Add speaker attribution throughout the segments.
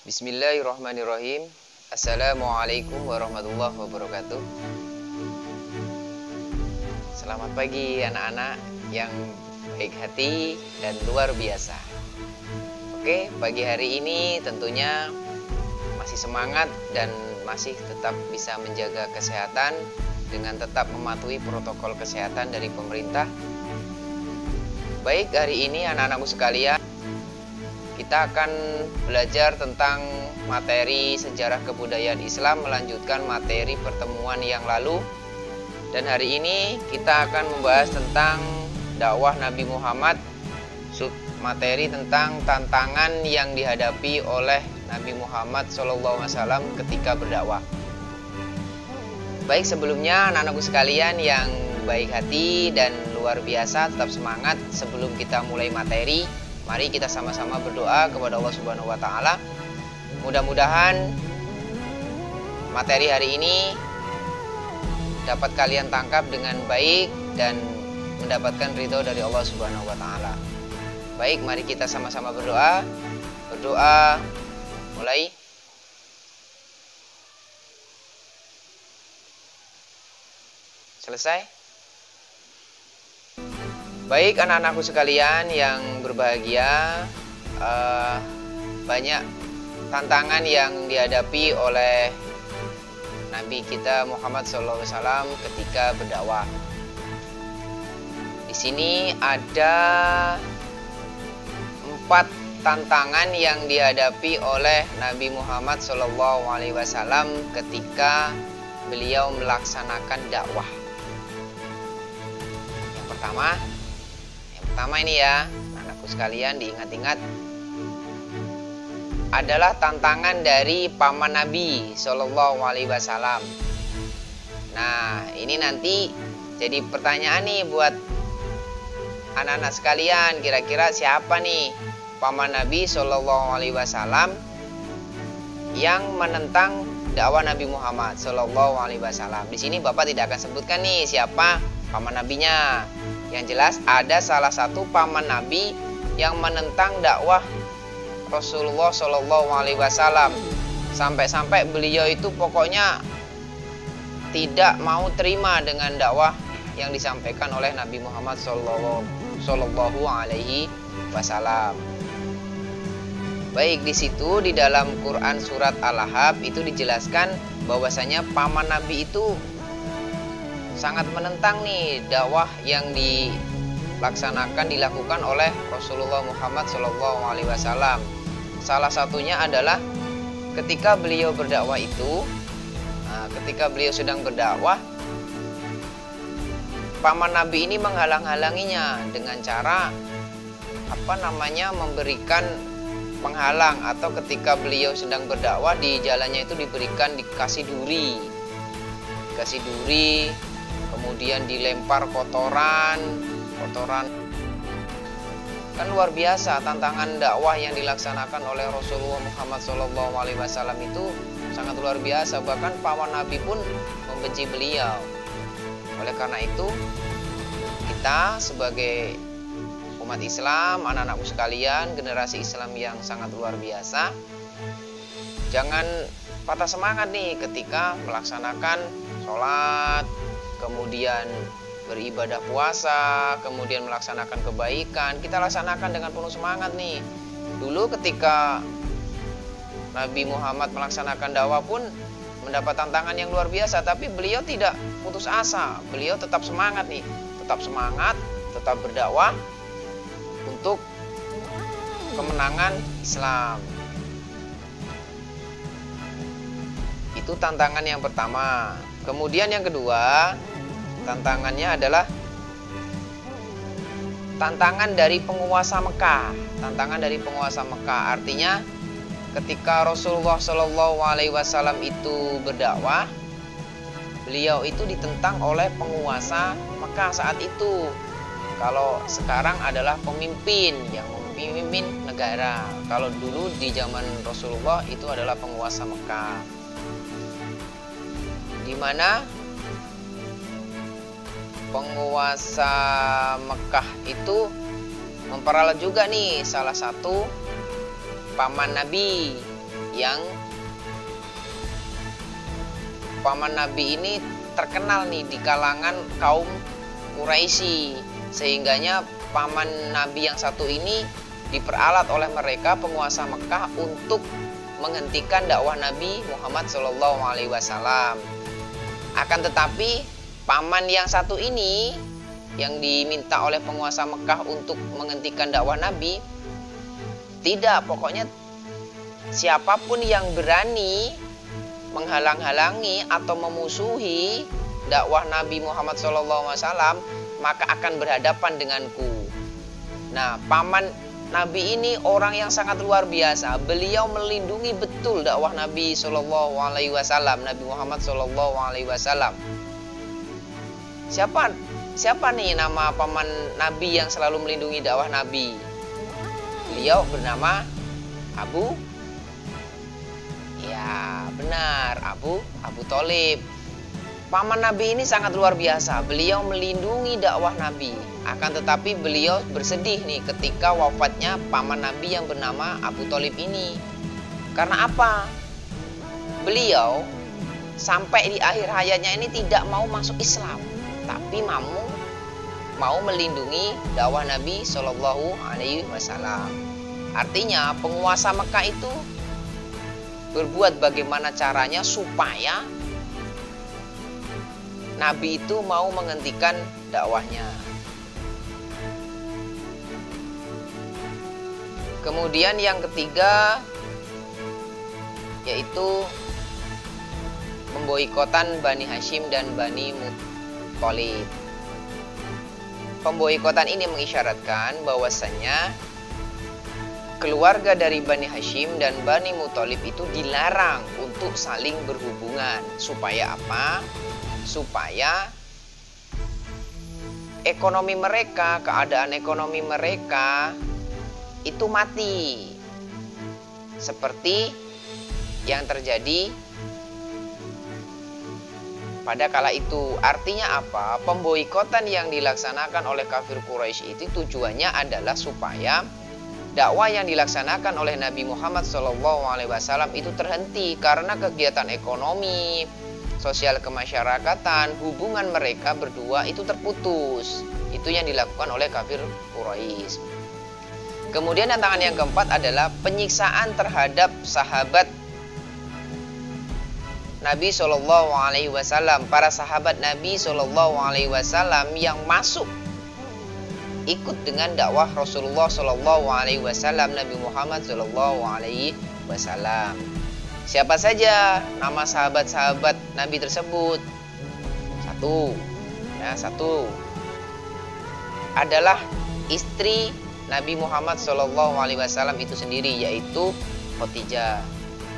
Speaker 1: Bismillahirrahmanirrahim. Assalamualaikum warahmatullahi wabarakatuh. Selamat pagi anak-anak yang baik hati dan luar biasa. Oke, pagi hari ini tentunya masih semangat dan masih tetap bisa menjaga kesehatan dengan tetap mematuhi protokol kesehatan dari pemerintah. Baik, hari ini anak-anakku sekalian, kita akan belajar tentang materi sejarah kebudayaan Islam, melanjutkan materi pertemuan yang lalu. Dan hari ini kita akan membahas tentang dakwah Nabi Muhammad, materi tentang tantangan yang dihadapi oleh Nabi Muhammad SAW ketika berdakwah. Baik, sebelumnya anak-anakku sekalian yang baik hati dan luar biasa, tetap semangat. Sebelum kita mulai materi, mari kita sama-sama berdoa kepada Allah Subhanahu wa Ta'ala. Mudah-mudahan materi hari ini dapat kalian tangkap dengan baik dan mendapatkan ridho dari Allah Subhanahu wa Ta'ala. Baik, mari kita sama-sama berdoa. Berdoa mulai. Selesai? Baik anak-anakku sekalian yang berbahagia, banyak tantangan yang dihadapi oleh Nabi kita Muhammad SAW ketika berdakwah. Di sini ada 4 tantangan yang dihadapi oleh Nabi Muhammad SAW ketika beliau melaksanakan dakwah. Yang pertama ini ya, anakku sekalian diingat-ingat, adalah tantangan dari paman Nabi SAW. Nah, ini nanti jadi pertanyaan nih buat anak-anak sekalian, kira-kira siapa nih paman Nabi SAW yang menentang dakwah Nabi Muhammad SAW. Di sini Bapak tidak akan sebutkan nih siapa paman nabinya. Yang jelas ada salah satu paman Nabi yang menentang dakwah Rasulullah SAW. Sampai-sampai beliau itu pokoknya tidak mau terima dengan dakwah yang disampaikan oleh Nabi Muhammad Sallallahu Alaihi Wasallam. Baik, di situ di dalam Quran surat Al-Ahzab itu dijelaskan bahwasanya paman Nabi itu sangat menentang nih dakwah yang dilakukan oleh Rasulullah Muhammad SAW. Salah satunya adalah ketika beliau berdakwah itu, ketika beliau sedang berdakwah, paman Nabi ini menghalang-halanginya dengan cara memberikan penghalang, atau ketika beliau sedang berdakwah di jalannya itu dikasih duri, kemudian dilempar kotoran. Kan luar biasa tantangan dakwah yang dilaksanakan oleh Rasulullah Muhammad SAW itu sangat luar biasa. Bahkan paman Nabi pun membenci beliau. Oleh karena itu, kita sebagai umat Islam, anak-anakku sekalian, generasi Islam yang sangat luar biasa, jangan patah semangat nih ketika melaksanakan sholat, kemudian beribadah puasa, kemudian melaksanakan kebaikan. Kita laksanakan dengan penuh semangat nih. Dulu ketika Nabi Muhammad melaksanakan dakwah pun mendapat tantangan yang luar biasa, tapi beliau tidak putus asa. Beliau tetap semangat nih, tetap berdakwah untuk kemenangan Islam. Itu tantangan yang pertama. Kemudian yang kedua, tantangannya adalah tantangan dari penguasa Mekah. Artinya ketika Rasulullah SAW itu berdakwah, beliau itu ditentang oleh penguasa Mekah saat itu. Kalau sekarang adalah pemimpin yang memimpin negara. Kalau dulu di zaman Rasulullah itu adalah penguasa Mekah, di mana penguasa Mekah itu memperalat juga nih salah satu paman Nabi yang paman Nabi ini terkenal nih di kalangan kaum Quraisy, sehingganya paman Nabi yang satu ini diperalat oleh mereka penguasa Mekah untuk menghentikan dakwah Nabi Muhammad SAW. Akan tetapi paman yang satu ini yang diminta oleh penguasa Mekah untuk menghentikan dakwah Nabi, tidak, pokoknya siapapun yang berani menghalang-halangi atau memusuhi dakwah Nabi Muhammad SAW maka akan berhadapan denganku. Nah, paman Nabi ini orang yang sangat luar biasa. Beliau melindungi betul dakwah Nabi SAW, Nabi Muhammad SAW. Siapa nih nama paman Nabi yang selalu melindungi dakwah Nabi? Beliau bernama Abu. Ya, benar, Abu Thalib. Paman Nabi ini sangat luar biasa. Beliau melindungi dakwah Nabi. Akan tetapi beliau bersedih nih ketika wafatnya paman Nabi yang bernama Abu Thalib ini. Karena apa? Beliau sampai di akhir hayatnya ini tidak mau masuk Islam, tapi mau melindungi dakwah Nabi SAW. Artinya penguasa Mekah itu berbuat bagaimana caranya supaya Nabi itu mau menghentikan dakwahnya. Kemudian yang ketiga yaitu pemboikotan Bani Hashim dan Bani Muthalib. Pemboikotan ini mengisyaratkan bahwasannya keluarga dari Bani Hashim dan Bani Muthalib itu dilarang untuk saling berhubungan. Supaya apa? Supaya ekonomi mereka, keadaan ekonomi mereka itu mati. Seperti yang terjadi pada kala itu. Artinya apa? Pemboikotan yang dilaksanakan oleh kafir Quraisy itu tujuannya adalah supaya dakwah yang dilaksanakan oleh Nabi Muhammad SAW itu terhenti, karena kegiatan ekonomi, sosial kemasyarakatan, hubungan mereka berdua itu terputus. Itu yang dilakukan oleh kafir Quraisy. Kemudian tantangan yang keempat adalah penyiksaan terhadap sahabat Nabi SAW, para sahabat Nabi SAW yang masuk ikut dengan dakwah Rasulullah SAW, Nabi Muhammad SAW. Siapa saja nama sahabat-sahabat Nabi tersebut? Satu adalah istri Nabi Muhammad SAW itu sendiri, yaitu Khadijah.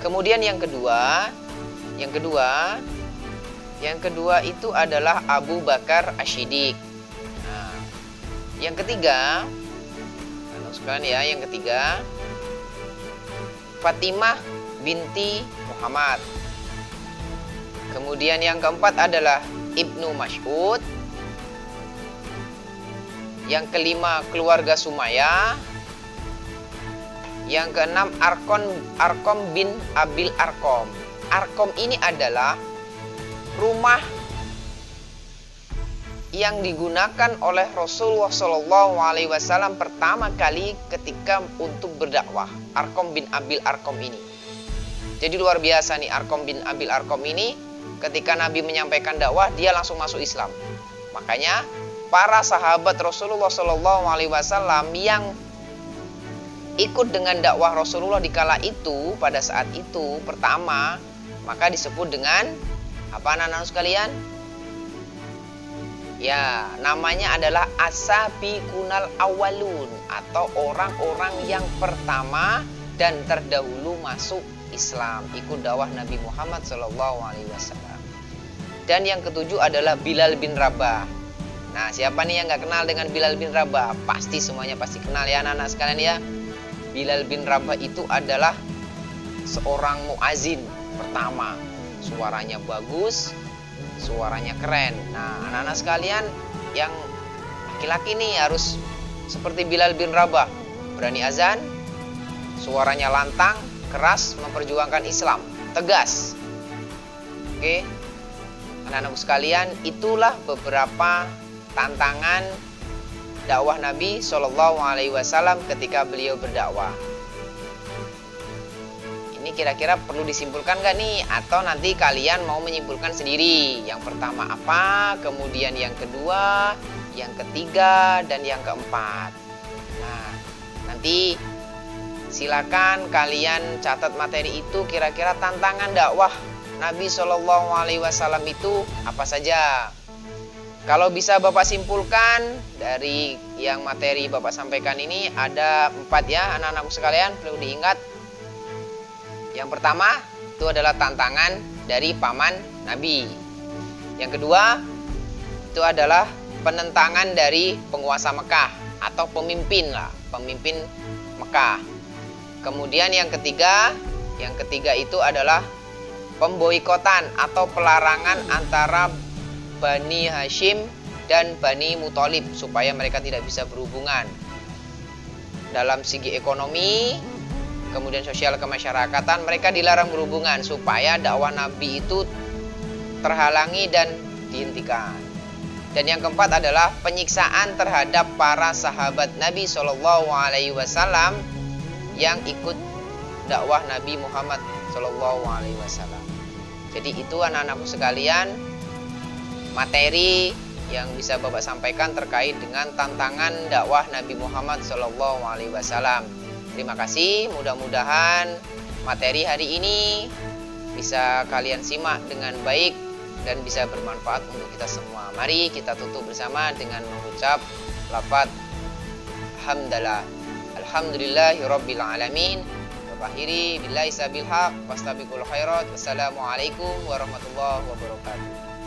Speaker 1: Kemudian yang kedua itu adalah Abu Bakar Asy-Siddiq. Nah, yang ketiga, Fatimah binti Muhammad. Kemudian yang keempat adalah Ibnu Mas'ud. Yang kelima, keluarga Sumayyah. Yang keenam, Arqam bin Abil Arqam. Arqam ini adalah rumah yang digunakan oleh Rasulullah SAW pertama kali ketika untuk berdakwah. Arqam bin Abil Arqam ini. Jadi luar biasa nih, Arqam bin Abil Arqam ini ketika Nabi menyampaikan dakwah, dia langsung masuk Islam. Makanya para sahabat Rasulullah SAW yang ikut dengan dakwah Rasulullah di kala itu, pada saat itu pertama, maka disebut dengan apa anak-anak sekalian? Ya, namanya adalah as-sabiqunal awwalun, atau orang-orang yang pertama dan terdahulu masuk Islam, ikut dakwah Nabi Muhammad SAW. Dan yang ketujuh adalah Bilal bin Rabah. Nah, siapa nih yang nggak kenal dengan Bilal bin Rabah? Pasti semuanya pasti kenal ya anak-anak sekalian ya. Bilal bin Rabah itu adalah seorang muazin pertama. Suaranya bagus, suaranya keren. Nah, anak-anak sekalian yang laki-laki nih harus seperti Bilal bin Rabah, berani azan, suaranya lantang, keras memperjuangkan Islam, tegas. Oke, anak-anakku sekalian, itulah beberapa tantangan dakwah Nabi Shallallahu Alaihi Wasallam ketika beliau berdakwah. Ini kira-kira perlu disimpulkan gak nih? Atau nanti kalian mau menyimpulkan sendiri? Yang pertama apa, kemudian yang kedua, yang ketiga, dan yang keempat. Nah, nanti silakan kalian catat materi itu, kira-kira tantangan dakwah Nabi Shallallahu Alaihi Wasallam itu apa saja. Kalau bisa Bapak simpulkan dari yang materi Bapak sampaikan ini, ada 4 ya anak-anakku sekalian, perlu diingat. Yang pertama itu adalah tantangan dari paman Nabi. Yang kedua itu adalah penentangan dari penguasa Mekah atau pemimpin Mekah. Kemudian yang ketiga itu adalah pemboikotan atau pelarangan antara Bani Hashim dan Bani Muthalib supaya mereka tidak bisa berhubungan dalam segi ekonomi, kemudian sosial kemasyarakatan. Mereka dilarang berhubungan supaya dakwah Nabi itu terhalangi dan dihentikan. Dan yang keempat adalah penyiksaan terhadap para sahabat Nabi Shallallahu Alaihi Wasallam yang ikut dakwah Nabi Muhammad Shallallahu Alaihi Wasallam. Jadi itu anak-anakku sekalian, materi yang bisa Bapak sampaikan terkait dengan tantangan dakwah Nabi Muhammad Shallallahu Alaihi Wasallam. Terima kasih, mudah-mudahan materi hari ini bisa kalian simak dengan baik dan bisa bermanfaat untuk kita semua. Mari kita tutup bersama dengan mengucap lafaz hamdalah. Alhamdulillahirabbil alamin. Wa akhiri billahi sabil haq wastabiqul khairat. Wassalamualaikum warahmatullahi wabarakatuh.